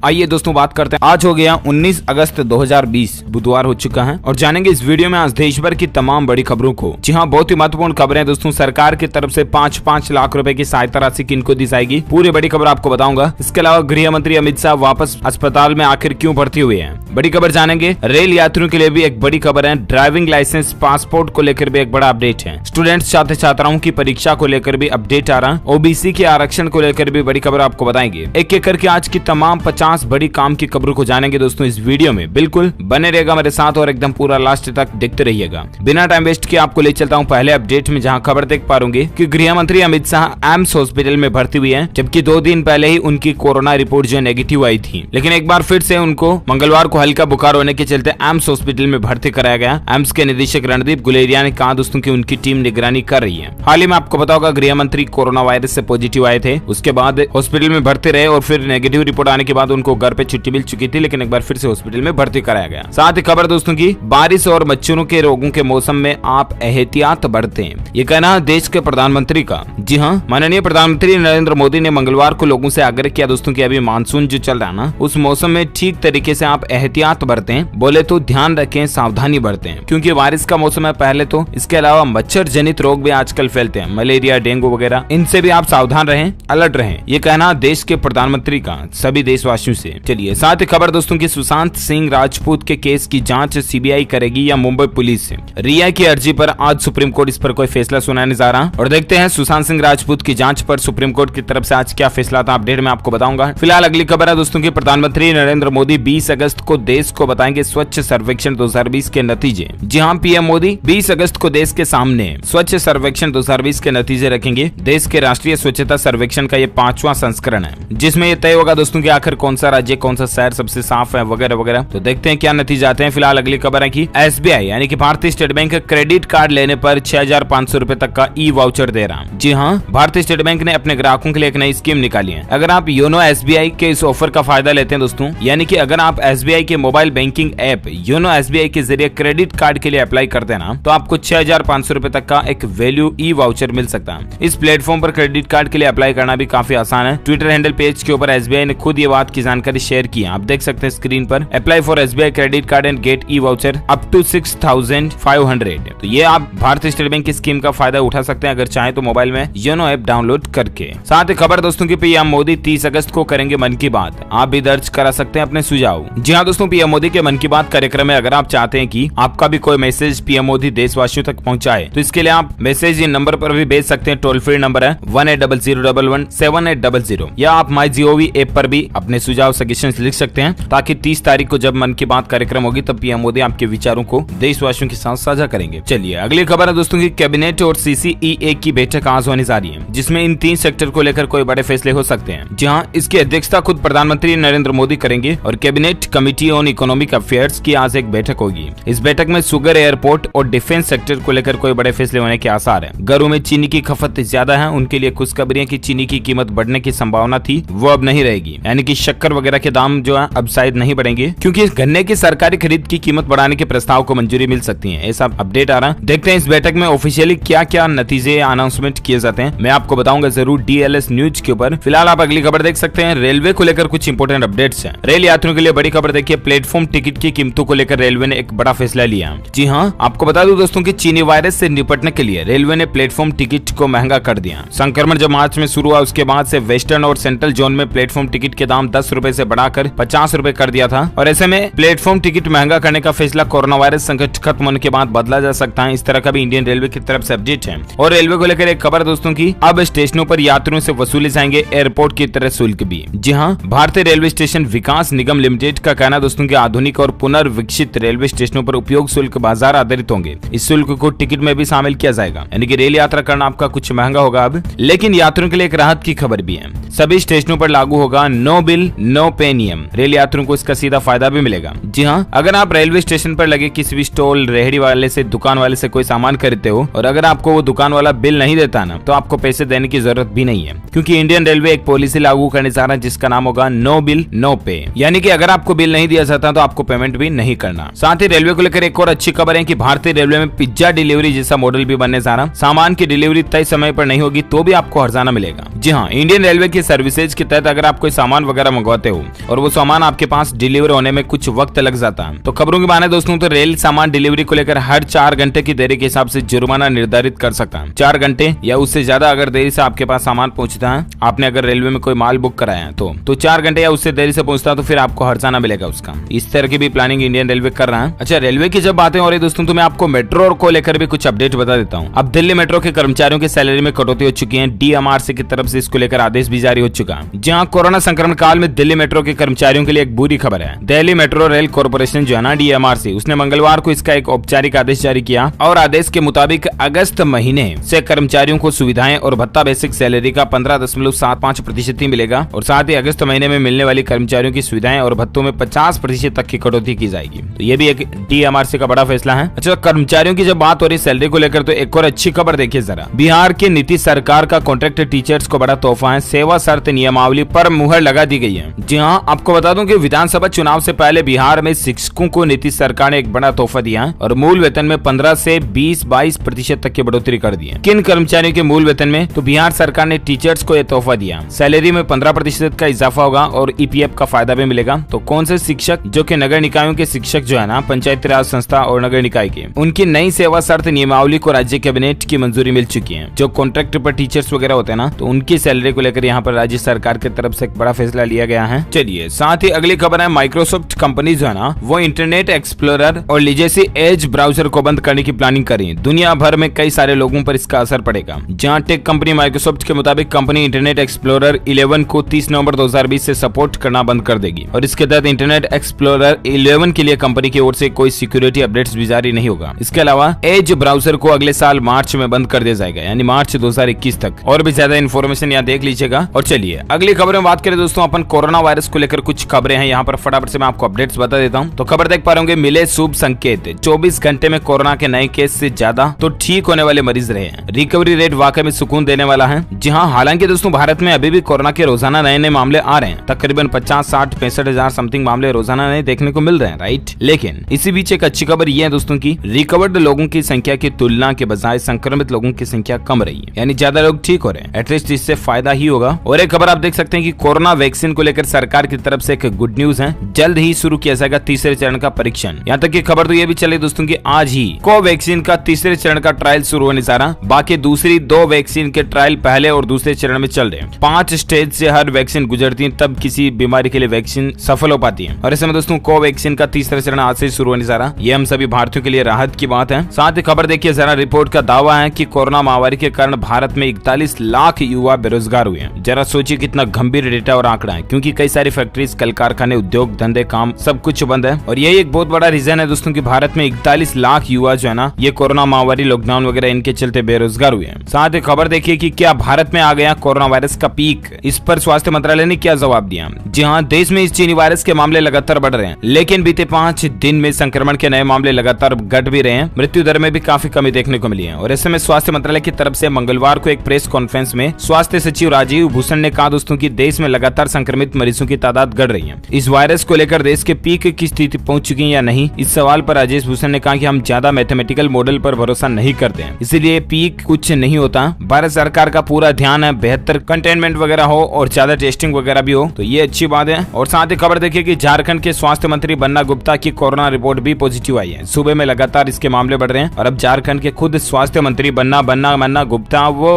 आइए दोस्तों बात करते हैं। आज हो गया 19 अगस्त 2020, बुधवार हो चुका है और जानेंगे इस वीडियो में आज देश भर की तमाम बड़ी खबरों को। जी हाँ, बहुत ही महत्वपूर्ण खबरें दोस्तों। सरकार की तरफ से 5-5 लाख रुपए की सहायता राशि किनको दी जाएगी, पूरी बड़ी खबर आपको बताऊंगा। इसके अलावा गृह मंत्री अमित शाह वापस अस्पताल में आखिर क्यों भर्ती हुए हैं, बड़ी खबर जानेंगे। रेल यात्रियों के लिए भी एक बड़ी खबर है। ड्राइविंग लाइसेंस पासपोर्ट को लेकर भी एक बड़ा अपडेट है। स्टूडेंट्स छात्र छात्राओं की परीक्षा को लेकर भी अपडेट आ रहा। ओबीसी के आरक्षण को लेकर भी बड़ी खबर आपको बताएंगे। एक एक करके आज की तमाम 50 बड़ी काम की खबरों को जानेंगे दोस्तों इस वीडियो में। बिल्कुल बने रहेगा मेरे साथ और एकदम पूरा लास्ट तक देखते रहिएगा। बिना टाइम वेस्ट किए आपको ले चलता हूं पहले अपडेट में, जहां खबर देख पा रहे कि गृह मंत्री अमित शाह एम्स हॉस्पिटल में भर्ती हुई है, जबकि 2 दिन पहले ही उनकी कोरोना रिपोर्ट जो नेगेटिव आई थी। लेकिन एक बार फिर से उनको मंगलवार को हल्का बुखार होने के चलते एम्स हॉस्पिटल में भर्ती कराया गया। एम्स के निदेशक रणदीप गुलेरिया ने कहा दोस्तों की उनकी टीम निगरानी कर रही है। हाल ही में आपको पता होगा गृह मंत्री कोरोना वायरस से पॉजिटिव आए थे, उसके बाद हॉस्पिटल में भर्ती रहे और फिर नेगेटिव रिपोर्ट आने के बाद उनको घर पे छुट्टी मिल चुकी थी, लेकिन एक बार फिर से हॉस्पिटल में भर्ती कराया गया। साथ ही खबर दोस्तों की बारिश और मच्छरों के रोगों के मौसम में आप एहतियात बरतें, ये कहना है देश के प्रधानमंत्री का। जी हाँ, माननीय प्रधानमंत्री नरेंद्र मोदी ने मंगलवार को लोगों से आग्रह किया दोस्तों की अभी मानसून जो चल रहा है ना, उस मौसम में ठीक तरीके से आप एहतियात बरतें। बोले तो ध्यान रखें, सावधानी बरतें, क्योंकि बारिश का मौसम है पहले तो। इसके अलावा मच्छर जनित रोग भी आजकल फैलते हैं, मलेरिया डेंगू वगैरह, इनसे भी आप सावधान रहें, अलर्ट रहें, ये कहना देश के प्रधानमंत्री का सभी देशवासियों से। चलिए साथ ही खबर दोस्तों की सुशांत सिंह राजपूत के केस की जांच सीबीआई करेगी या मुंबई पुलिस से। रिया की अर्जी पर आज सुप्रीम कोर्ट इस पर कोई फैसला सुनाने जा रहा और देखते हैं सुशांत सिंह राजपूत की जांच पर सुप्रीम कोर्ट की तरफ से आज क्या फैसला था। अपडेट में आपको बताऊंगा। फिलहाल अगली खबर है दोस्तों की प्रधानमंत्री नरेंद्र मोदी 20 अगस्त को देश को बताएंगे स्वच्छ सर्वेक्षण 2020 के नतीजे। जी हाँ, पीएम मोदी 20 अगस्त को देश के सामने स्वच्छ सर्वेक्षण 2020 के नतीजे रखेंगे। देश के राष्ट्रीय स्वच्छता सर्वेक्षण का ये 5वां संस्करण है, जिसमें ये तय होगा दोस्तों की आखिर कौन सा राज्य कौन सा शहर सबसे साफ है वगैरह वगैरह। तो देखते हैं क्या नतीजे आते हैं। फिलहाल अगली खबर है कि एसबीआई यानी कि भारतीय स्टेट बैंक क्रेडिट कार्ड लेने पर 6500 रुपए तक का ई वाउचर दे रहा है। जी हाँ, भारतीय स्टेट बैंक ने अपने ग्राहकों के लिए एक नई स्कीम निकाली है। अगर आप योनो एसबीआई के इस ऑफर का फायदा लेते हैं दोस्तों, यानी कि अगर आप एसबीआई के mobile banking app YONO SBI के जरिए क्रेडिट कार्ड के लिए अप्लाई करते हैं ना, तो आपको 6500 रुपए तक का एक वैल्यू ई वाउचर मिल सकता है। इस प्लेटफॉर्म पर क्रेडिट कार्ड के लिए अप्लाई करना भी काफी आसान है। ट्विटर हैंडल पेज के ऊपर एसबीआई ने खुद ये बात की जानकारी शेयर की है, आप देख सकते हैं स्क्रीन पर। Apply for SBI credit card and get e voucher up to 6500। तो ये आप भारतीय स्टेट बैंक की स्कीम का फायदा उठा सकते हैं अगर चाहे तो मोबाइल में योनो ऐप डाउनलोड करके। साथ ही खबर दोस्तों की पीएम मोदी 30 अगस्त को करेंगे मन की बात। आप भी दर्ज करा सकते हैं अपने सुझाव। जी हाँ दोस्तों, पीएम मोदी के मन की बात कार्यक्रम में अगर आप चाहते हैं कि आपका भी कोई मैसेज पीएम मोदी देशवासियों तक पहुंचाए, तो इसके लिए आप मैसेज इन नंबर पर भी भेज सकते हैं। टोल फ्री नंबर है 1800117800, या आप माई जीओवी ऐप पर भी अपने सुझाव सजेशंस लिख सकते हैं, ताकि 30 तारीख को जब मन की बात कार्यक्रम होगी तब पीएम मोदी आपके विचारों को देशवासियों के साथ साझा करेंगे। चलिए अगली खबर है दोस्तों की कैबिनेट और सीसीईए की बैठक आज होने जा रही है, जिसमें इन 3 सेक्टर को लेकर कोई बड़े फैसले हो सकते हैं। जहां इसकी अध्यक्षता खुद प्रधानमंत्री नरेंद्र मोदी करेंगे और cabinet committee on economic affairs की आज एक बैठक होगी। इस बैठक में शुगर, एयरपोर्ट और डिफेंस सेक्टर को लेकर कोई बड़े फैसले होने के आसार है। घरों में चीनी की खपत ज्यादा है, उनके लिए खुशखबरी की चीनी की कीमत बढ़ने की संभावना थी, वो अब नहीं रहेगी। यानी कि शक्कर वगैरह के दाम जो है अब शायद नहीं बढ़ेंगे, क्योंकि गन्ने की सरकारी खरीद की कीमत बढ़ाने के प्रस्ताव को मंजूरी मिल सकती है। ऐसा अपडेट आ रहा है। देखते हैं इस बैठक में ऑफिशियली क्या क्या नतीजे अनाउंसमेंट किए जाते हैं, मैं आपको बताऊंगा जरूर डीएलएस न्यूज के ऊपर। फिलहाल आप अगली खबर देख सकते हैं। रेलवे को लेकर कुछ इंपोर्टेंट अपडेट्स हैं। रेल यात्रियों के लिए बड़ी खबर देखिए, प्लेटफॉर्म टिकट की कीमतों को लेकर रेलवे ने एक बड़ा फैसला लिया। जी हाँ, आपको बता दूं दोस्तों की चीनी वायरस से निपटने के लिए रेलवे ने प्लेटफॉर्म टिकट को महंगा कर दिया। संक्रमण जब मार्च में शुरू हुआ, उसके बाद से वेस्टर्न और सेंट्रल जोन में प्लेटफॉर्म टिकट के दाम 10 रुपए से बढ़ाकर 50 रुपए कर दिया था। और ऐसे में प्लेटफॉर्म टिकट महंगा करने का फैसला कोरोना वायरस संकट खत्म होने के बाद बदला जा सकता है। इस तरह का भी इंडियन रेलवे की तरफ से अपडेट है। और रेलवे को लेकर एक खबर दोस्तों की, अब स्टेशनों पर यात्रियों से वसूले जाएंगे एयरपोर्ट की तरह शुल्क भी। जी हाँ, भारतीय रेलवे स्टेशन विकास निगम लिमिटेड का कहना दोस्तों की आधुनिक और पुनर्विकसित रेलवे स्टेशनों पर उपयोग शुल्क बाजार आधारित होंगे। इस शुल्क को टिकट में भी शामिल किया जाएगा, यानी कि रेल यात्रा करना आपका कुछ महंगा होगा अब। लेकिन यात्रियों के लिए एक राहत की खबर भी है, सभी स्टेशनों पर लागू होगा नो बिल नो पे नियम। रेल यात्रियों को इसका सीधा फायदा भी मिलेगा। जी हाँ, अगर आप रेलवे स्टेशन पर लगे किसी भी स्टॉल, रेहड़ी वाले से, दुकान वाले से कोई सामान खरीदते हो और अगर आपको वो दुकान वाला बिल नहीं देता ना, तो आपको पैसे देने की जरूरत भी नहीं है, क्योंकि इंडियन रेलवे एक पॉलिसी लागू करने जा रहा है जिसका नाम होगा नो बिल नो पे, यानी कि अगर आपको बिल नहीं दिया जाता तो आपको पेमेंट भी नहीं करना। साथ ही रेलवे को लेकर एक और अच्छी खबर है कि भारतीय रेलवे में पिज्जा डिलीवरी जैसा मॉडल भी बनने जा रहा। सामान की डिलीवरी तय समय पर नहीं होगी तो भी आपको हर्जाना मिलेगा। जी हाँ, इंडियन रेलवे की सर्विसेज के तहत अगर आप कोई सामान वगैरह मंगवा मंगवाते हो और वो सामान आपके पास डिलीवर होने में कुछ वक्त लग जाता है। तो खबरों की माने दोस्तों तो रेल सामान डिलीवरी को लेकर हर 4 घंटे की देरी के हिसाब से जुर्माना निर्धारित कर सकता है। 4 घंटे या उससे ज्यादा अगर देरी से आपके पास सामान पहुंचता है, आपने अगर रेलवे में कोई माल बुक कराया है तो 4 घंटे या उससे देरी से पहुंचता है तो फिर आपको हर्जाना मिलेगा उसका। इस तरह की भी प्लानिंग इंडियन रेलवे कर रहा है। अच्छा, रेलवे की जब बातें हो रही दोस्तों तो मैं आपको मेट्रो को लेकर भी कुछ अपडेट बता देता हूँ। अब दिल्ली मेट्रो के कर्मचारियों की सैलरी में कटौती हो चुकी है। DMRC की तरफ से इसको लेकर आदेश भी जारी हो चुका है। जहाँ कोरोना संक्रमण काल में दिल्ली मेट्रो के कर्मचारियों के लिए एक बुरी खबर है। दिल्ली मेट्रो रेल कॉर्पोरेशन जो है ना DMRC, उसने मंगलवार को इसका एक औपचारिक आदेश जारी किया और आदेश के मुताबिक अगस्त महीने से कर्मचारियों को सुविधाएं और भत्ता बेसिक सैलरी का 15.75% ही मिलेगा और साथ ही अगस्त महीने में मिलने वाली कर्मचारियों की सुविधाएं और भत्तों में 50% तक की कटौती की जाएगी। तो ये भी एक DMRC का बड़ा फैसला है। अच्छा, कर्मचारियों की जब बात हो रही सैलरी को लेकर तो एक और अच्छी खबर देखिए जरा। बिहार की नीतीश सरकार का कॉन्ट्रैक्ट टीचर्स को बड़ा तोहफा है। सेवा शर्त नियमावली पर मुहर लगा दी गई है। जी हाँ, आपको बता दूं कि विधानसभा चुनाव से पहले बिहार में शिक्षकों को नीतीश सरकार ने एक बड़ा तोहफा दिया है और मूल वेतन में 15 से 20-22% तक की बढ़ोतरी कर दी है। किन कर्मचारियों के मूल वेतन में? तो बिहार सरकार ने टीचर्स को यह तोहफा दिया। सैलरी में 15% का इजाफा होगा और EPF का फायदा भी मिलेगा। तो कौन से शिक्षक? जो कि नगर निकायों के शिक्षक जो है ना, पंचायती राज संस्था और नगर निकाय के, उनकी नई सेवा शर्त नियमावली को राज्य कैबिनेट की मंजूरी मिल चुकी है। जो कॉन्ट्रैक्ट पर टीचर्स वगैरह होते हैं ना, तो उनकी सैलरी को लेकर यहाँ पर राज्य सरकार की तरफ से एक बड़ा फैसला लिया गया है। चलिए, साथ ही अगली खबर है माइक्रोसॉफ्ट कंपनी जो है ना, वो इंटरनेट एक्सप्लोरर और लीजेसी एज ब्राउजर को बंद करने की प्लानिंग कर रही है। दुनिया भर में कई सारे लोगों पर इसका असर पड़ेगा। जहां टेक कंपनी माइक्रोसॉफ्ट के मुताबिक कंपनी इंटरनेट एक्सप्लोरर 11 को 30 नवंबर 2020 से सपोर्ट करना बंद कर देगी और इसके तहत इंटरनेट एक्सप्लोरर 11 के लिए कंपनी की ओर से कोई सिक्योरिटी अपडेट्स भी जारी नहीं होगा। इसके अलावा एज ब्राउजर को अगले साल मार्च में बंद कर दिया जाएगा, यानी मार्च 2021 तक। और भी ज्यादा इन्फॉर्मेशन यहाँ देख लीजिएगा। और चलिए अगली खबर में बात करें दोस्तों, अपन कोरोना वायरस को लेकर कुछ खबरें हैं यहाँ पर, फटाफट से मैं आपको अपडेट्स बता देता हूँ। तो खबर देख पा रहे होंगे, मिले शुभ संकेत। 24 घंटे में कोरोना के नए केस से ज्यादा तो ठीक होने वाले मरीज रहे हैं। रिकवरी रेट वाकई में सुकून देने वाला है। जी हाँ, हालांकि दोस्तों भारत में अभी भी कोरोना के रोजाना नए नए मामले आ रहे हैं। तकरीबन 50, 60, 65 हजार समथिंग मामले रोजाना नए देखने को मिल रहे हैं, राइट। लेकिन इसी बीच एक अच्छी खबर ये है दोस्तों की रिकवर्ड लोगों की संख्या की तुलना के बजाय संक्रमित लोगों की संख्या कम रही है, यानी ज्यादा लोग ठीक हो रहे हैं। एटलीस्ट इससे फायदा ही होगा। और एक खबर आप देख सकते हैं कि कोरोना वैक्सीन को लेकर सरकार की तरफ से एक गुड न्यूज है। जल्द ही शुरू किया जाएगा तीसरे चरण का परीक्षण। यहाँ तक की खबर तो ये भी चले दोस्तों की आज ही कोवैक्सीन का तीसरे चरण का ट्रायल शुरू होने जा रहा। बाकी दूसरी 2 वैक्सीन के ट्रायल पहले और दूसरे चरण में चल रहे हैं। 5 स्टेज से हर वैक्सीन गुजरती है, तब किसी बीमारी के लिए वैक्सीन सफल हो पाती है। और ऐसे में दोस्तों कोवैक्सीन का तीसरा चरण आज से शुरू होने जा रहा। ये हम सभी भारतीयों के लिए राहत की बात है। साथ ही खबर देखिए जरा, रिपोर्ट का दावा है कि कोरोना महामारी के कारण भारत में 41 लाख युवा बेरोजगार हुए हैं। जरा सोचिए कितना गंभीर डेटा और आंकड़ा है, क्योंकि कई सारी फैक्ट्रीज, कल कारखाने, उद्योग धंधे, काम सब कुछ बंद है। और यही एक बहुत बड़ा रीजन है दोस्तों कि भारत में 41 लाख युवा जो है ना, ये कोरोना महामारी, लॉकडाउन वगैरह इनके चलते बेरोजगार हुए हैं। साथ ही खबर देखिए कि क्या भारत में आ गया कोरोना वायरस का पीक। इस पर स्वास्थ्य मंत्रालय ने क्या जवाब दिया। जी हाँ, देश में इस चीनी वायरस के मामले लगातार बढ़ रहे हैं, लेकिन बीते 5 दिन में संक्रमण के नए मामले लगातार घट भी रहे हैं। मृत्यु दर में भी काफी कमी देखने को मिली है। और ऐसे में स्वास्थ्य मंत्रालय की तरफ से मंगलवार को एक प्रेस कॉन्फ्रेंस में स्वास्थ्य सचिव राजीव भूषण ने कहा दोस्तों कि देश में लगातार संक्रमित मरीजों की तादाद बढ़ रही है। इस वायरस को लेकर देश के पीक की स्थिति पहुंच चुकी है या नहीं, इस सवाल पर राजेश भूषण ने कहा कि हम ज्यादा मैथमेटिकल मॉडल पर भरोसा नहीं करते हैं, इसीलिए पीक कुछ नहीं होता। भारत सरकार का पूरा ध्यान है बेहतर कंटेनमेंट वगैरह हो और ज्यादा टेस्टिंग वगैरह भी हो, तो ये अच्छी बात है। और साथ ही खबर देखिए कि झारखंड के स्वास्थ्य मंत्री बन्ना गुप्ता की कोरोना रिपोर्ट भी पॉजिटिव आई है। सुबह में लगातार इसके मामले बढ़ रहे हैं और अब झारखंड के खुद स्वास्थ्य मंत्री बन्ना गुप्ता वो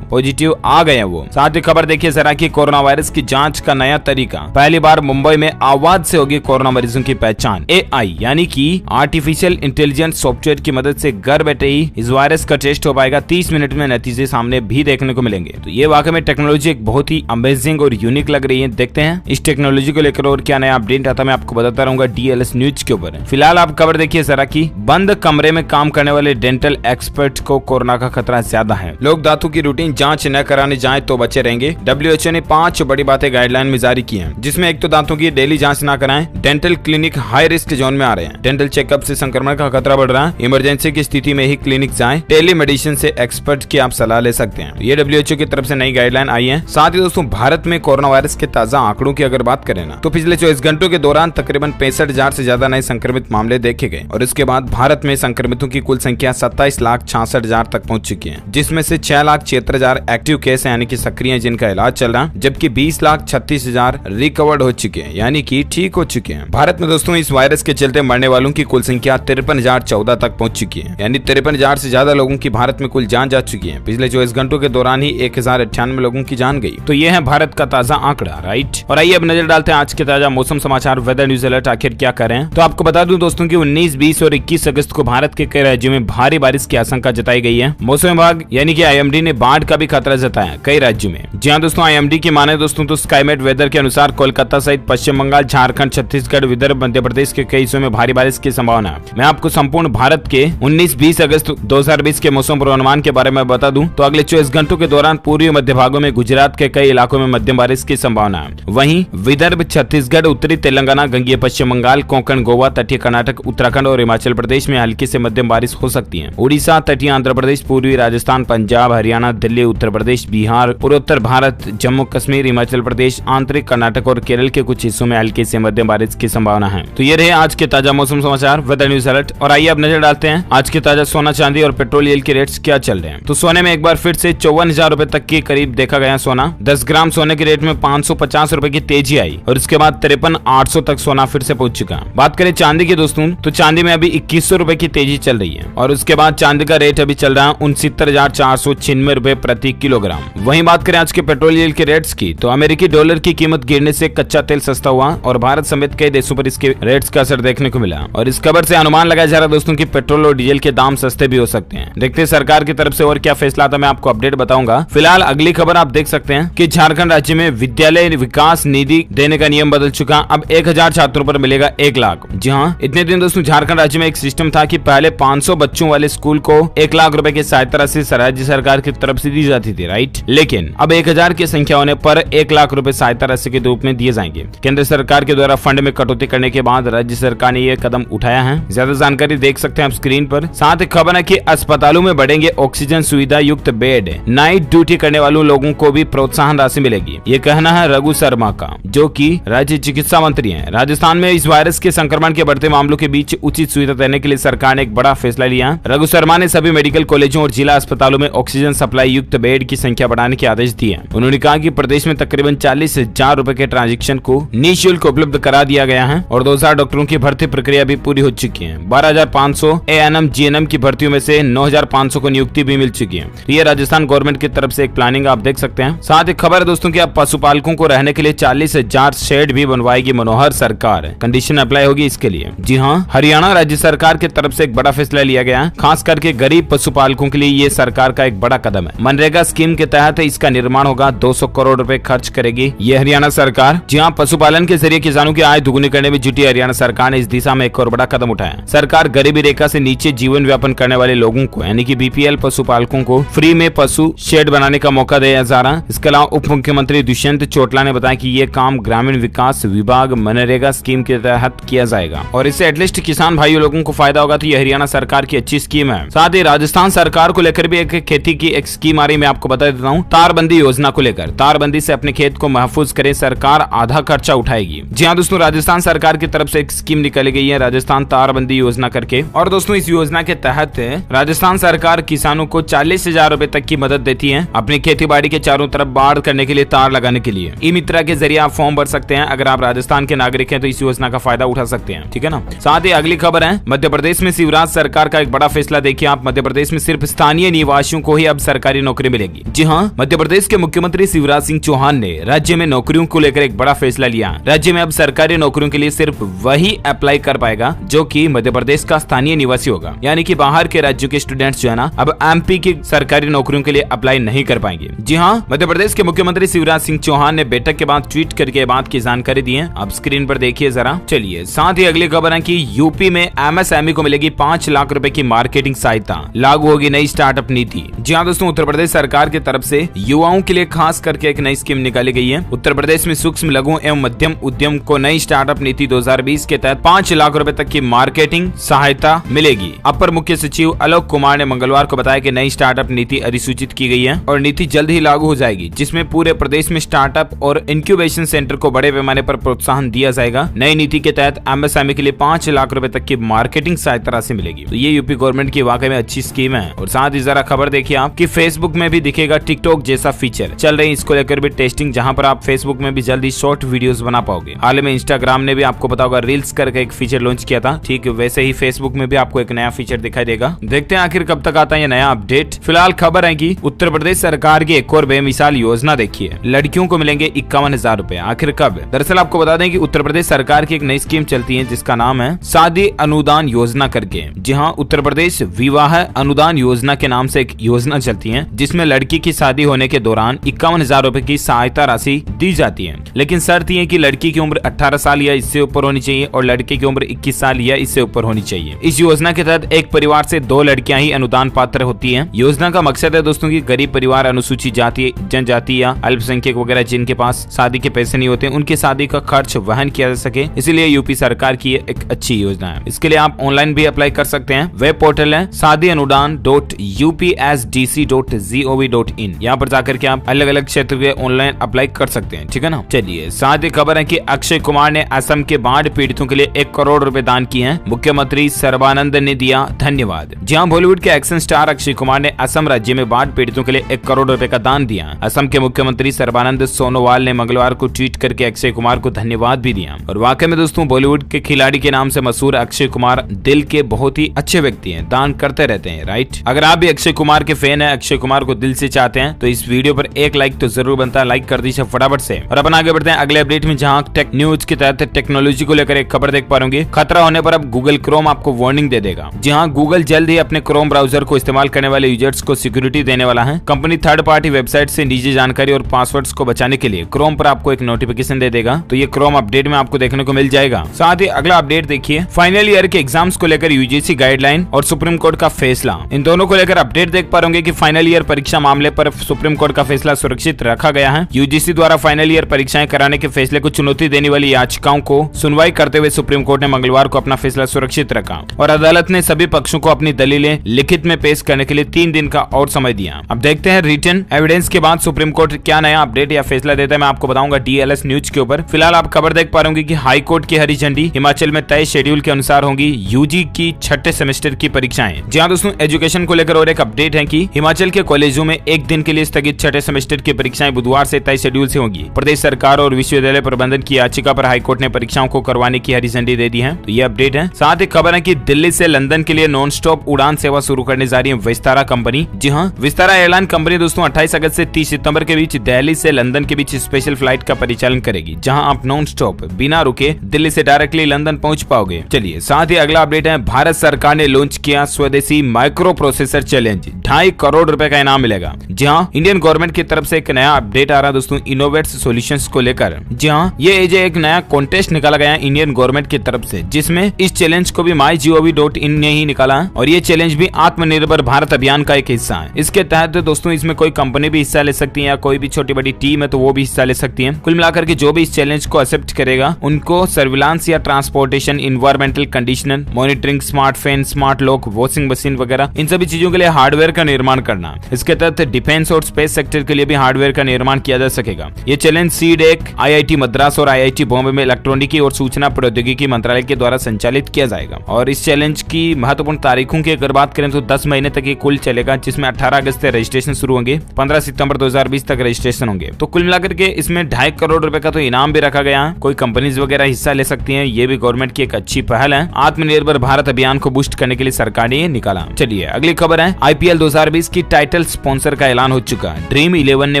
पॉजिटिव आ गए हैं वो। साथ ही खबर देखिए जरा कि कोरोना वायरस की जांच का नया तरीका। पहली बार मुंबई में आवाज से होगी कोरोना मरीजों की पहचान। AI यानी कि आर्टिफिशियल इंटेलिजेंस सॉफ्टवेयर की मदद से घर बैठे ही इस वायरस का टेस्ट हो पाएगा। 30 मिनट में नतीजे सामने भी देखने को मिलेंगे। तो ये वाकई में टेक्नोलॉजी एक बहुत ही अमेजिंग और यूनिक लग रही है। देखते हैं इस टेक्नोलॉजी को लेकर और क्या नया अपडेट आता है, मैं आपको बताता रहूंगा DLS न्यूज के ऊपर। फिलहाल आप खबर देखिए जरा कि बंद कमरे में काम करने वाले डेंटल एक्सपर्ट को कोरोना का खतरा ज्यादा है। लोग दांतों की रूटीन जांच न कराने जाएं तो बचे रहेंगे। WHO ने 5 बड़ी बातें गाइडलाइन में जारी की हैं, जिसमें एक तो दांतों की डेली जांच ना कराएं, dental clinic high risk zone में आ रहे हैं, डेंटल चेकअप से संक्रमण का खतरा बढ़ रहा है, इमरजेंसी की स्थिति में ही क्लिनिक जाएं, टेलीमेडिसिन से एक्सपर्ट की आप सलाह ले सकते हैं। ये WHO की तरफ से नई गाइडलाइन आई है। साथ ही दोस्तों भारत में कोरोना वायरस के ताजा आंकड़ों की अगर बात करें ना, तो पिछले 24 घंटों के दौरान तकरीबन 65,000 से ज्यादा नए संक्रमित मामले देखे गए और इसके बाद भारत में संक्रमितों की कुल संख्या 27,66,000 तक पहुंच चुकी है, जिसमें से 6,76,000 एक्टिव केस यानी कि सक्रिय जिनका इलाज चल रहा है, जबकि 20,36,000 बार रिकवर्ड हो चुके हैं, यानी कि ठीक हो चुके हैं। भारत में दोस्तों इस वायरस के चलते मरने वालों की कुल संख्या 53,014 तक पहुंच चुकी है, यानी 53,000 से ज्यादा लोगों की भारत में कुल जान जा चुकी है। पिछले 24 घंटों के दौरान ही 1098 लोगों की जान गई। तो ये है भारत का ताजा आंकड़ा, राइट। और आइए अब नजर डालते हैं आज के ताजा मौसम समाचार वेदर न्यूज अलर्ट आखिर क्या कर रहे हैं। तो आपको बता दूं दोस्तों की 19, 20 और 21 अगस्त को भारत के कई राज्यों में भारी बारिश की आशंका जताई गई है। मौसम विभाग यानी कि IMD ने बाढ़ का भी खतरा जताया कई राज्यों में। जी हाँ दोस्तों, IMD की माने दोस्तों तो स्काईमेट वेदर के अनुसार कोलकाता सहित पश्चिम बंगाल, झारखंड, छत्तीसगढ़, विदर्भ, मध्य प्रदेश के कई हिस्सों में भारी बारिश की संभावना है। मैं आपको संपूर्ण भारत के 19, 20 अगस्त 2020 के मौसम पूर्वानुमान के बारे में बता दूं तो अगले 24 घंटों के दौरान पूर्वी मध्य भागों में गुजरात के कई इलाकों में मध्यम बारिश की संभावना है। वहीं विदर्भ, छत्तीसगढ़, उत्तरी तेलंगाना, गंगीय पश्चिम बंगाल, कोंकण, गोवा, तटीय कर्नाटक, उत्तराखंड और हिमाचल प्रदेश में हल्की से मध्यम बारिश हो सकती है। उड़ीसा, तटीय आंध्र प्रदेश, पूर्वी राजस्थान, पंजाब, हरियाणा, दिल्ली, उत्तर प्रदेश, बिहार, पूर्वोत्तर भारत, जम्मू कश्मीर, हिमाचल प्रदेश, आंतरिक कर्नाटक और केरल के कुछ हिस्सों में हल्की से मध्यम बारिश की संभावना है। तो ये रहे आज के ताजा मौसम समाचार वेदर न्यूज अलर्ट। और आइए अब नजर डालते हैं आज के ताजा सोना, चांदी और पेट्रोलियल के रेट्स क्या चल रहे हैं। तो सोने में एक बार फिर से 54,000 रुपए तक के करीब देखा गया सोना। 10 ग्राम सोने के रेट में 550 रुपए की तेजी आई और इसके बाद 53,800 तक सोना फिर से पहुंच चुका। बात करें चांदी की दोस्तों तो चांदी में अभी 2100 रुपए की तेजी चल रही है और उसके बाद चांदी का रेट अभी चल रहा है 69,496 रुपए प्रति किलोग्राम। वहीं बात करें आज के पेट्रोलियल के रेट्स की तो अमेरिकी डॉलर की कीमत गिरने से कच्चा तेल सस्ता हुआ और भारत समेत कई देशों पर इसके रेट्स का असर देखने को मिला। और इस खबर से अनुमान लगाया जा रहा है दोस्तों कि पेट्रोल और डीजल के दाम सस्ते भी हो सकते हैं। देखते हैं सरकार की तरफ से और क्या फैसला था, मैं आपको अपडेट बताऊंगा। फिलहाल अगली खबर आप देख सकते हैं कि झारखंड राज्य में विद्यालय विकास निधि देने का नियम बदल चुका। अब 1000 छात्रों पर मिलेगा 1 लाख। जी हाँ, इतने दिन दोस्तों झारखंड राज्य में एक सिस्टम था कि पहले 500 बच्चों वाले स्कूल को 1 लाख रुपए की सहायता राशि राज्य सरकार की तरफ से दी जाती थी, राइट। लेकिन अब 1000 की संख्या होने पर 1 लाख रुपए सहायता राशि के रूप में दिए जाएंगे। केंद्र सरकार के द्वारा फंड में कटौती करने के बाद राज्य सरकार ने यह कदम उठाया है। ज्यादा जानकारी देख सकते हैं आप स्क्रीन पर। साथ ही खबर है कि अस्पतालों में बढ़ेंगे ऑक्सीजन सुविधा युक्त बेड। नाइट ड्यूटी करने वालों लोगों को भी प्रोत्साहन राशि मिलेगी, ये कहना है रघु शर्मा का, जो कि राज्य चिकित्सा मंत्री हैं। राजस्थान में इस वायरस के संक्रमण के बढ़ते मामलों के बीच उचित सुविधा देने के लिए सरकार ने एक बड़ा फैसला लिया। रघु शर्मा ने सभी मेडिकल कॉलेजों और जिला अस्पतालों में ऑक्सीजन सप्लाई युक्त बेड की संख्या बढ़ाने के आदेश दिए। उन्होंने कहा कि प्रदेश में तकरीबन 40,000 रुपए के ट्रांजेक्शन को निःशुल्क उपलब्ध करा दिया गया है और 2000 डॉक्टरों की भर्ती प्रक्रिया भी पूरी हो चुकी है। 12,500 ANM GNM की भर्तियों में से 9,500 को नियुक्ति भी मिल चुकी है। ये राजस्थान गवर्नमेंट की तरफ से एक प्लानिंग आप देख सकते हैं। साथ ही खबर है दोस्तों की अब पशुपालकों को रहने के लिए 40,000 शेड भी बनवाएगी मनोहर सरकार। कंडीशन अप्लाई होगी इसके लिए। जी हाँ, हरियाणा राज्य सरकार की तरफ से एक बड़ा फैसला लिया गया है। खास करके गरीब पशुपालकों के लिए ये सरकार का एक बड़ा कदम है। मनरेगा स्कीम के तहत इसका निर्माण होगा। 200 करोड़ रुपए खर्च करेगी ये हरियाणा सरकार। जी हाँ, पशुपालन के जरिए किसानों की आय दुगुनी करने में जुटी हरियाणा सरकार ने इस दिशा में एक और बड़ा कदम उठाया। सरकार गरीबी रेखा से नीचे जीवन व्यापन करने वाले लोगों को यानी कि BPL पशुपालकों को फ्री में पशु शेड बनाने का मौका दिया जा रहा है। इसके अलावा उप मुख्यमंत्री दुष्यंत चौटाला ने बताया कि ये काम ग्रामीण विकास विभाग मनरेगा स्कीम के तहत किया जाएगा और इससे एटलीस्ट किसान भाइयों लोगों को फायदा होगा। तो ये हरियाणा सरकार की अच्छी स्कीम है। साथ ही राजस्थान सरकार को लेकर भी एक खेती की एक स्कीम आ रही, मैं आपको बता देता हूँ। तारबंदी योजना को लेकर, तारबंदी से अपने खेत को महफूज करें, सरकार आधा खर्चा उठाएगी। जी हाँ दोस्तों, राजस्थान सरकार की तरफ से एक स्कीम निकाली गई है, राजस्थान तारबंदी योजना करके। और दोस्तों इस योजना के तहत राजस्थान सरकार किसानों को 40,000 रुपए तक की मदद देती है अपनी खेती बाड़ी के चारों तरफ बाढ़ करने के लिए, तार लगाने के लिए। ई मित्रा के जरिए आप फॉर्म भर सकते हैं। अगर आप राजस्थान के नागरिक हैं तो इस योजना का फायदा उठा सकते हैं, ठीक है ना। साथ ही अगली खबर है मध्य प्रदेश में शिवराज सरकार का एक बड़ा फैसला। देखिए आप, मध्य प्रदेश में सिर्फ स्थानीय निवासियों को ही अब सरकारी नौकरी मिलेगी। जी हाँ, मध्य प्रदेश के मुख्यमंत्री शिवराज सिंह चौहान ने राज्य में नौकरियों को लेकर एक बड़ा फैसला लिया। राज्य में अब सरकारी नौकरियों के लिए सिर्फ वही अप्लाई कर पाएगा जो कि मध्य प्रदेश का स्थानीय निवासी होगा, यानी कि बाहर के राज्यों के स्टूडेंट्स जो है ना अब MP की सरकारी नौकरियों के लिए अप्लाई नहीं कर पाएंगे। जी हाँ, मध्य प्रदेश के मुख्यमंत्री शिवराज सिंह चौहान ने बैठक के बाद ट्वीट करके बात की जानकारी दी है। आप स्क्रीन पर देखिए जरा। चलिए साथ ही अगली खबर है कि यूपी में MSME को मिलेगी 5 लाख रुपए की मार्केटिंग सहायता। लागू होगी नई स्टार्टअप नीति। जी हाँ दोस्तों, उत्तर प्रदेश सरकार की तरफ से युवाओं के लिए खास करके एक नई स्कीम निकाली गई है। उत्तर प्रदेश में सूक्ष्म, लघु एवं मध्यम उद्यम को नई स्टार्टअप नीति 2020 के तहत 5 लाख रुपए तक की मार्केटिंग सहायता मिलेगी। अपर मुख्य सचिव आलोक कुमार ने मंगलवार को बताया कि नई स्टार्टअप नीति अधिसूचित की गई है और नीति जल्द ही लागू हो जाएगी, जिसमें पूरे प्रदेश में स्टार्टअप और इंक्यूबेशन सेंटर को बड़े पैमाने पर प्रोत्साहन दिया जाएगा। नई नीति के तहत MSME के लिए 5 लाख रुपए तक की मार्केटिंग सहायता राशि मिलेगी। तो ये यूपी गवर्नमेंट की वाकई में अच्छी स्कीम है। और साथ ही जरा खबर देखिए आप कि फेसबुक में भी दिखेगा टिकटॉक जैसा फीचर चल रही है। इसको लेकर भी टेस्टिंग, जहां पर आप फेसबुक फेसबुक में भी जल्दी शॉर्ट वीडियोस बना पाओगे। हाल में इंस्टाग्राम ने भी आपको पता होगा रील्स करके एक फीचर लॉन्च किया था, ठीक वैसे ही फेसबुक में भी आपको एक नया फीचर दिखाई देगा। देखते हैं आखिर कब तक आता है ये नया अपडेट। फिलहाल खबर है कि उत्तर प्रदेश सरकार की एक और बेमिसाल योजना देखिए, लड़कियों को मिलेंगे 51,000 रुपए। आखिर कब? दरअसल आपको बता दें कि उत्तर प्रदेश सरकार की एक नई स्कीम चलती है जिसका नाम है शादी अनुदान योजना करके। जी हाँ, उत्तर प्रदेश विवाह अनुदान योजना के नाम से एक योजना चलती है जिसमें लड़की की शादी होने के दौरान 51,000 रुपए की सहायता राशि दी जाती है, लेकिन शर्त यह कि लड़की की उम्र 18 साल या इससे ऊपर होनी चाहिए और लड़के की उम्र 21 साल या इससे ऊपर होनी चाहिए। इस योजना के तहत एक परिवार से 2 लड़कियां ही अनुदान पात्र होती हैं। योजना का मकसद है दोस्तों की गरीब परिवार, अनुसूचित जाति, जनजाति या अल्पसंख्यक वगैरह जिनके पास शादी के पैसे नहीं होते, उनकी शादी का खर्च वहन किया जा सके। इसलिए यूपी सरकार की एक अच्छी योजना है। इसके लिए आप ऑनलाइन भी अप्लाई कर सकते हैं। वेब पोर्टल है shaadianudan.upsdc.gov.in। यहाँ पर जाकर के आप अलग अलग क्षेत्र के ऑनलाइन अप्लाई कर सकते हैं, ठीक है ना। चलिए, साथ ही खबर है कि अक्षय कुमार ने असम के बाढ़ पीड़ितों के लिए 1 करोड़ रुपए दान किए हैं। मुख्यमंत्री सर्बानंद ने दिया धन्यवाद। जहां बॉलीवुड के एक्शन स्टार अक्षय कुमार ने असम राज्य में बाढ़ पीड़ितों के लिए 1 करोड़ रुपए का दान दिया। असम के मुख्यमंत्री सर्बानंद सोनोवाल ने मंगलवार को ट्वीट करके अक्षय कुमार को धन्यवाद भी दिया। और वाकई में दोस्तों, बॉलीवुड के खिलाड़ी के नाम से मशहूर अक्षय कुमार दिल के बहुत ही अच्छे व्यक्ति हैं, दान करते रहते हैं, राइट। अगर आप भी अक्षय कुमार के फैन है, अक्षय कुमार को दिल से चाहते हैं, तो इस वीडियो पर एक लाइक तो जरूर बनता है। लाइक कर दीजिए फटाफट से। और अपन आगे बढ़ते हैं अगले अपडेट में, जहां टेक न्यूज के तहत टेक्नोलॉजी को लेकर एक खबर देख पा रहे। खतरा होने पर अब गूगल क्रोम आपको वार्निंग दे देगा। जी हाँ, गूगल जल्द ही अपने क्रोम ब्राउजर को इस्तेमाल करने वाले यूजर्स को सिक्योरिटी देने वाला है। कंपनी थर्ड पार्टी वेबसाइट से निजी जानकारी और पासवर्ड्स को बचाने के लिए क्रोम पर आपको एक नोटिफिकेशन दे देगा। तो ये क्रोम अपडेट में आपको देखने को मिल जाएगा। साथ ही अगला अपडेट देखिए, फाइनल ईयर के एग्जाम्स को लेकर यूजीसी गाइडलाइन और सुप्रीम कोर्ट का फैसला। इन दोनों को लेकर अपडेट देख पा रहे कि फाइनल ईयर परीक्षा मामले पर सुप्रीम कोर्ट का फैसला सुरक्षित रखा गया है। यूजीसी द्वारा फाइनल ईयर परीक्षाएं कराने के फैसले को चुनौती देने वाली याचिकाओं को सुनवाई करते हुए सुप्रीम कोर्ट ने मंगलवार को अपना फैसला सुरक्षित रखा और अदालत ने सभी पक्षों को अपनी दलीलें लिखित में पेश करने के लिए 3 दिन का और समय दिया। अब देखते हैं रिटन एविडेंस के बाद सुप्रीम कोर्ट क्या नया अपडेट या फैसला देता है, मैं आपको बताऊंगा डीएलएस न्यूज के ऊपर। फिलहाल आप खबर देख पा रहे होंगे कि हाई कोर्ट की हरी झंडी, हिमाचल में तय शेड्यूल के अनुसार होंगी यूजी की 6ठे सेमेस्टर की परीक्षाएं। जहां दोस्तों एजुकेशन को लेकर और एक अपडेट है कि हिमाचल के कॉलेजों में 1 दिन के लिए स्थगित 6ठे सेमेस्टर की परीक्षाएं बुधवार से तय शेड्यूल से होंगी। प्रदेश सरकार और विश्वविद्यालय प्रबंधन की याचिका पर हाईकोर्ट ने परीक्षाओं को करवाने की हरी झंडी दे दी है। तो ये अपडेट है। साथ ही खबर है कि दिल्ली से लंदन के लिए नॉन स्टॉप उड़ान सेवा शुरू करने जा रही है विस्तारा कंपनी। जी हाँ, विस्तारा एयरलाइन कंपनी दोस्तों 28 अगस्त से 30 सितंबर के बीच दिल्ली से लंदन के बीच स्पेशल फ्लाइट का परिचालन करेगी, जहां आप नॉन स्टॉप बिना रुके दिल्ली से डायरेक्टली लंदन पहुंच पाओगे। चलिए, साथ ही अगला अपडेट है, भारत सरकार ने लॉन्च किया स्वदेशी माइक्रो प्रोसेसर चैलेंज, 2.5 करोड़ रुपए का इनाम मिलेगा। जी हाँ, इंडियन गवर्नमेंट की तरफ से एक नया अपडेट आ रहा है दोस्तों इनोवेट्स सॉल्यूशंस को लेकर। जी हाँ, ये एक नया कॉन्टेस्ट निकाला गया है इंडियन गवर्नमेंट की तरफ से, जिसमें इस चैलेंज को भी mygov.in ने ही निकाला है और ये चैलेंज भी आत्मनिर्भर भारत अभियान का एक हिस्सा है। इसके तहत दोस्तों इसमें कोई कंपनी भी हिस्सा ले सकती है या कोई भी छोटी बड़ी टीम है तो वो भी हिस्सा ले सकती है। कुल मिलाकर के जो भी इस चैलेंज को एक्सेप्ट करेगा उनको सर्विलांस या transportation, environmental conditioner monitoring, smart fan, smart lock, washing machine वगैरह इन सभी चीजों के लिए हार्डवेयर का निर्माण करना। इसके तहत डिफेंस और स्पेस सेक्टर के लिए भी हार्डवेयर का निर्माण किया जा सकेगा। ये चैलेंज सीडेक, IIT मद्रास और IIT बॉम्बे में इलेक्ट्रॉनिकी और सूचना प्रौद्योगिकी मंत्रालय के द्वारा संचालित किया जाएगा। और इस चैलेंज की महत्वपूर्ण तारीखों की अगर बात करें तो 10 महीने तक ये कुल चलेगा, जिसमें 18 अगस्त से रजिस्ट्रेशन शुरू होंगे, 15 सितंबर 2020 तक रजिस्ट्रेशन होंगे। तो कुल मिलाकर के इसमें 2.5 करोड़ रुपए का तो इनाम भी रखा गया है। कोई कंपनीज वगैरह हिस्सा ले सकती हैं। ये भी गवर्नमेंट की एक अच्छी पहल है। आत्मनिर्भर भारत अभियान को बूस्ट करने के लिए सरकार ने निकाला। चलिए अगली खबर है, IPL 2020 की टाइटल स्पॉन्सर का ऐलान हो चुका है। ड्रीम 11 ने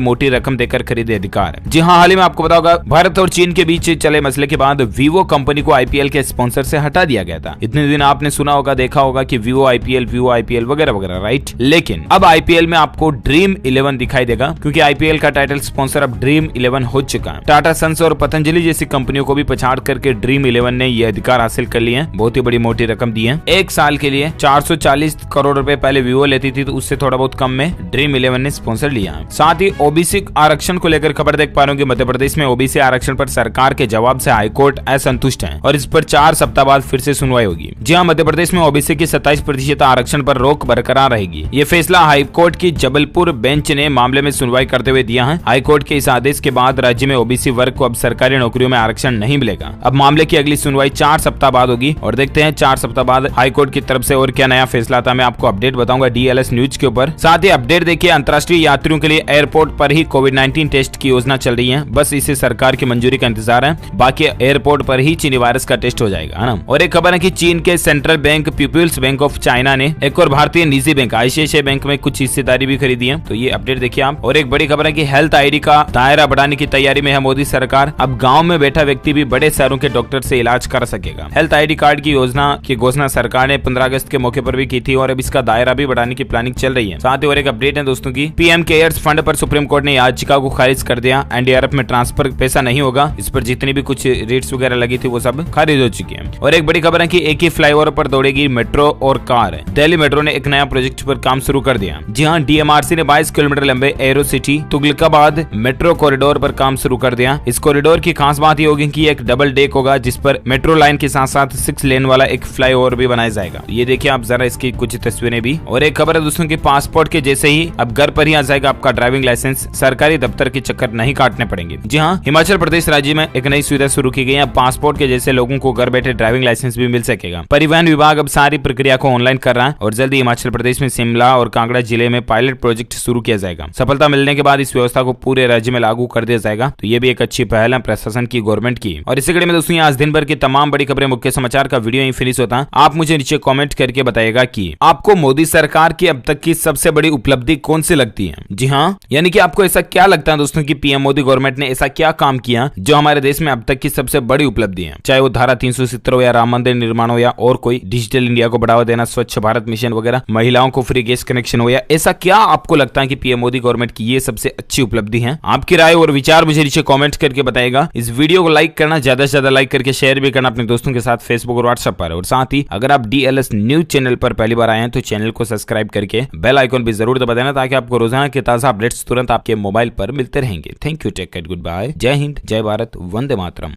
मोटी रकम देकर खरीदे अधिकार। जी हाँ, हाल ही में आपको पता होगा भारत और चीन के बीच चले मसले के बाद वीवो कंपनी को IPL के स्पॉन्सर से हटा दिया गया था। इतने दिन आपने सुना होगा, देखा होगा कि वीवो IPL वगैरह वगैरह, राइट। लेकिन अब IPL में आपको ड्रीम 11 दिखाई देगा, क्योंकि IPL का टाइटल स्पॉन्सर अब ड्रीम 11 हो चुका है। टाटा सन्स और पतंजलि जैसी कंपनियों को भी पछाड़ करके ड्रीम 11 ने ये अधिकार हासिल कर लिए हैं। बहुत ही बड़ी मोटी रकम दी है। 1 साल के लिए 440 करोड़ रुपए पहले वीवो लेती थी, तो उससे थोड़ा बहुत कम में ड्रीम 11 ने स्पॉन्सर लिया है। साथ ही ओबीसी आरक्षण को लेकर खबर देख पा रहे हो कि मध्य प्रदेश में ओबीसी आरक्षण पर सरकार के जवाब से हाईकोर्ट असंतुष्ट है और इस पर 4 सप्ताह बाद फिर से सुनवाई होगी। जी हाँ, मध्य प्रदेश में ओबीसी की 27% आरक्षण पर रोक बरकरार रहेगी। ये फैसला हाईकोर्ट की जबलपुर बेंच ने मामले में सुनवाई करते हुए दिया है। हाईकोर्ट के इस आदेश के बाद राज्य में ओबीसी वर्ग को अब सरकारी नौकरियों में आरक्षण नहीं मिलेगा। अब मामले की अगली सुनवाई 4 सप्ताह बाद होगी और देखते हैं 4 सप्ताह बाद हाईकोर्ट की तरफ से और क्या नया फैसला आता है। मैं आपको अपडेट बताऊंगा डीएलएस न्यूज के ऊपर। साथ ही अपडेट देखिए, अंतर्राष्ट्रीय यात्रियों के लिए एयरपोर्ट पर ही कोविड-19 टेस्ट की योजना चल रही है, बस इसे सरकार की मंजूरी का इंतजार है। बाकी एयरपोर्ट पर ही चीनी वायरस का टेस्ट हो जाएगा, है ना। और एक खबर है कि चीन के central bank People's Bank of China ने एक और भारतीय निजी बैंक ICICI बैंक में कुछ हिस्सेदारी भी खरीदी है। तो ये अपडेट देखिए आप। और एक बड़ी खबर है कि हेल्थ ID का दायरा बढ़ाने की तैयारी में है मोदी सरकार। अब गाँव में बैठा व्यक्ति भी बड़े शहरों के डॉक्टर से इलाज कर सकेगा। हेल्थ ID कार्ड की योजना की घोषणा सरकार ने 15 अगस्त के मौके पर भी की थी और अब इसका दायरा भी बढ़ाने की प्लानिंग चल रही है। साथ ही और एक अपडेट है दोस्तों की PM केयर्स फंड पर सुप्रीम कोर्ट ने याचिका को खारिज कर दिया। NDRF में ट्रांसफर पैसा नहीं होगा, इस पर जितनी भी कुछ रेट्स वगैरह लगी थी वो सब खारिज हो चुकी है। और एक बड़ी खबर है कि एक ही फ्लाईओवर पर दौड़ेगी मेट्रो और कार। दिल्ली मेट्रो ने एक नया प्रोजेक्ट पर काम शुरू कर दिया। जी हाँ, DMRC ने 22 किलोमीटर लंबे Aero City Tughlakabad metro corridor पर काम शुरू कर दिया। इस कॉरिडोर की खास बात ये होगी कि एक डबल डेक होगा जिस पर मेट्रो लाइन के साथ साथ 6 लेन वाला एक फ्लाईओवर भी बनाया जाएगा। ये देखिए आप जरा इसकी कुछ तस्वीरें भी। और एक खबर है दोस्तों की पासपोर्ट के जैसे ही अब घर पर ही आ जाएगा आपका ड्राइविंग लाइसेंस। सरकारी दफ्तर के चक्कर नहीं काटने पड़ेंगे। जी हाँ, हिमाचल प्रदेश राज्य में एक नई सुविधा शुरू की गई है। पासपोर्ट के जैसे लोगों को घर बैठे ड्राइविंग लाइसेंस भी मिल सकेगा। परिवहन विभाग अब सारी प्रक्रिया को ऑनलाइन कर रहा है और जल्दी हिमाचल प्रदेश में शिमला और कांगड़ा जिले में पायलट प्रोजेक्ट शुरू किया जाएगा। सफलता मिलने के बाद इस व्यवस्था को पूरे राज्य में लागू कर दिया जाएगा। तो ये भी एक अच्छी पहल है प्रशासन की, गवर्नमेंट की। और इसी कड़ी में दोस्तों आज दिन भर की तमाम बड़ी खबरें, मुख्य समाचार का वीडियो यहीं फिनिश होता है। आप मुझे नीचे कमेंट करके बताइएगा कि आपको मोदी सरकार की अब तक की सबसे बड़ी उपलब्धि कौन सी लगती है। जी हाँ, यानी कि आपको ऐसा क्या लगता है दोस्तों कि PM मोदी गवर्नमेंट ने ऐसा क्या काम किया जो हमारे देश में अब तक की सबसे बड़ी उपलब्धि है। चाहे वो धारा 370 हो या राम मंदिर निर्माण हो या और कोई डिजिटल इंडिया को बढ़ावा देना, स्वच्छ भारत मिशन वगैरह, महिलाओं को फ्री गैस कनेक्शन हो, या ऐसा क्या आपको लगता है कि PM मोदी गवर्नमेंट की ये सबसे अच्छी उपलब्धि है। आपकी राय और विचार मुझे नीचे कमेंट करके बताएगा। इस वीडियो को लाइक करना, ज्यादा से ज्यादा लाइक करके शेयर भी करना अपने दोस्तों के साथ फेसबुक और व्हाट्सएप पर। और साथ ही अगर आप DLS न्यूज चैनल पर पहली बार आए हैं तो चैनल को सब्सक्राइब करके बेल आइकन भी जरूर दबा देना ताकि आपको रोजाना के ताजा अपडेट्स तुरंत आपके मोबाइल पर मिलते रहेंगे। Thank you, take care, good bye, जय हिंद, जय भारत, वंदे मातरम।